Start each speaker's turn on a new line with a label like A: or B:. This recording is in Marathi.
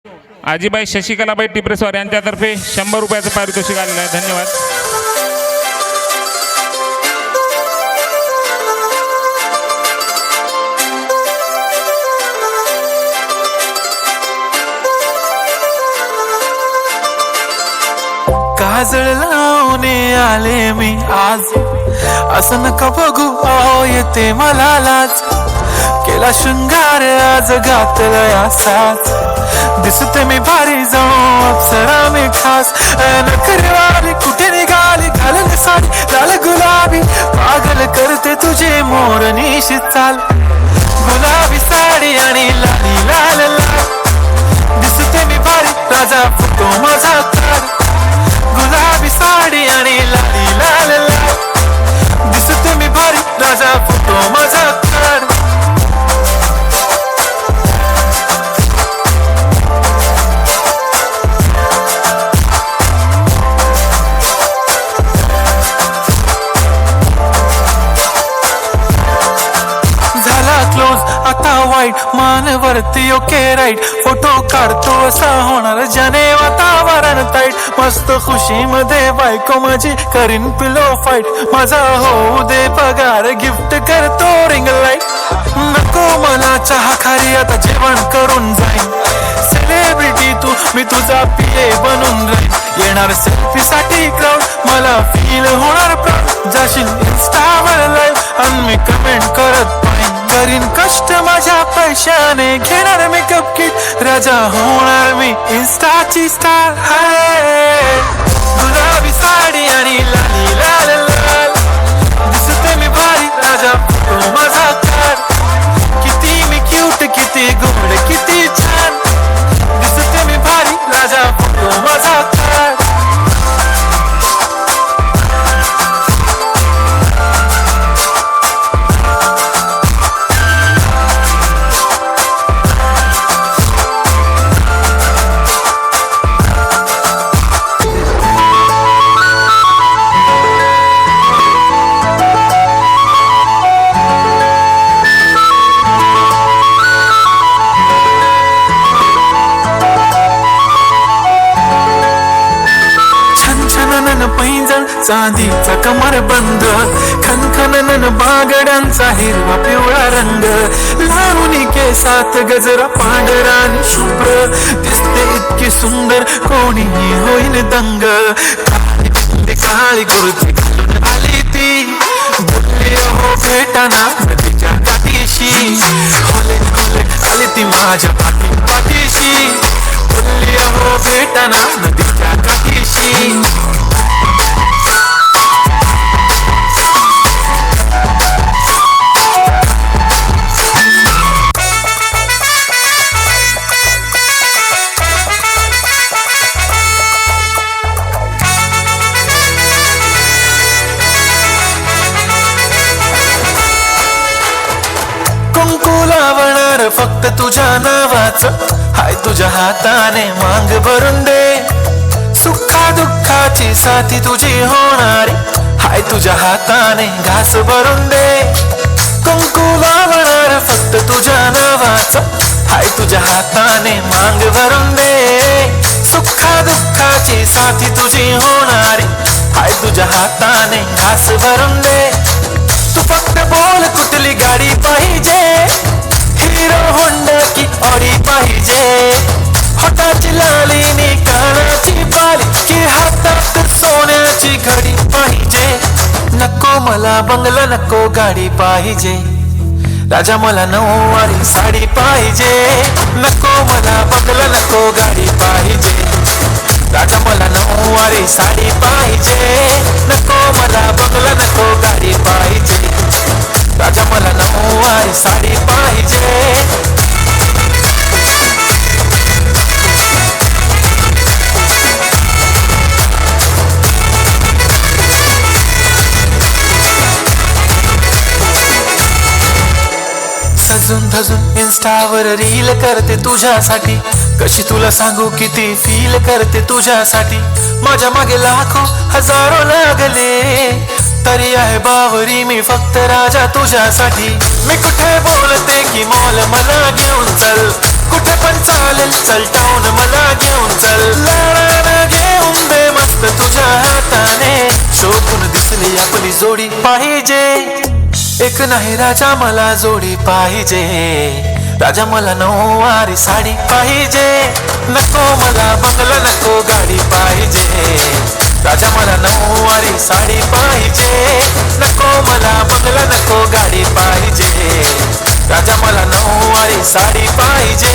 A: आजीबाई शशिकलाबाई टिपरेस्वार यांच्यातर्फे 100 रुपयाचं पारितोषिक आलेलं आहे. धन्यवाद.
B: काजळ लावणे आले मी आज, असं नका बघू अहो येते मला लाज. केला शृंगार आज घातला असाच, दिसते मी भारी जाऊ अप्सरा मी खास. नखरेवाली कुठे निघाली घालून साडी लाल गुलाबी, पागल करते तुझे मोरनीशी चाल. गुलाबी साडी आणि लाली लाल लाल, दिसते मी भारी राजा फुटो माझा तार. गुलाबी साडी आणि लाली लाल लाल, दिसते मी भारी राजा फुटो माझा तार. आता वाईट मानवरती ओके राईट, फोटो काढतो असा होणार ज्याने वातावरण ताईट. मस्त खुशी मध्ये बायको माझी करीन पिलो फाईट, माझा होऊ दे पगार गिफ्ट करतो रिंग लाईट. नको मला चहा खारी आता जेवण करून जाईन, सेलिब्रिटी तू मी तुझा पिये बनून राहीन. येणार सेल्फी साठी क्राऊड मला फील होणार प्राऊड, जाशील इन्स्टावर लाईव्ह आणि मी कमेंट करत पाहिन. करीन कष्ट माझ्या पैशाने घेणार मेकअप किट, राजा होणार मी इन्स्टाची स्टार. हाय गुलाबी साडी आणि लाली लाल लाल, दिसते मी भारी राजा फुटो माझा तार. किती मी क्यूट किती गोड किती छान, दिसते मी भारी राजा फुटो माझा तार. पैंजण चांदीचा कमर बंद, खनखनन बागड्यांचा हिरवा पिवळा रंग. लावणी केसात गजरा पांढरा आणि शुभ्र, दिसते इतकी सुंदर कोणीही होईल दंग. काळी गुरुची घालून आली ती, बोलली हो भेटाना नदीच्या काठीशी. होले होले आली ती माझ्या पाठीशी, बोलली हो भेटाना नदीच्या काठीशी. लावणार फक्त तुझ्या नावाचं, हाय तुझ्या हाताने मांग भरून दे. सुखा दुःखाची साथी तुझी होणारी, हाय तुझ्या हाताने घास भरून दे. कुंकू लावणार फक्त तुझ्या नावाचं, हाय तुझ्या हाताने मांग भरून दे. सुखा दुःखाची साथी तुझी होणारी, हाय तुझ्या हाताने घास भरून दे. तू फक्त बोल कुठली गाडी पाहिजे, हिरो होंडा की ऑडी पाहिजे. होटाची लाली नी कानाची बाली, की हातात सोन्याची घडी पाहिजे. नको मला बंगला नको गाडी पाहिजे, राजा मला नऊवारी साडी पाहिजे. नको मला बंगला नको गाडी पाहिजे, राजा मला नऊवारी साडी पाहिजे. नको मला बंगला नको गाडी पाहिजे, राजा मला नऊवारी साडी पाहिजे. सजून धजून इन्स्टावर रील करते तुझ्यासाठी, कशी तुला सांगू किती फील करते तुझ्यासाठी. माझ्या मागे लाखो हजारो लागले, तरी आहे बावरी मी फक्त राजा तुझ्यासाठी. मी कुठे बोलते की मॉल मला घेऊन चल, कुठे पण चालेल चल टाऊन मला घेऊन चल लाडानं घेऊन दे मस्त तुझ्या हाताने शोभून दिसली आपली जोडी पाहिजे एक नाही राजा मला जोडी पाहिजे राजा मला नऊवारी साडी पाहिजे नको मला बंगला नको गाडी पाहिजे राजा मला नऊवारी साडी पाहिजे नको मला बंगला नको गाडी पाहिजे राजा मला नऊवारी साडी पाहिजे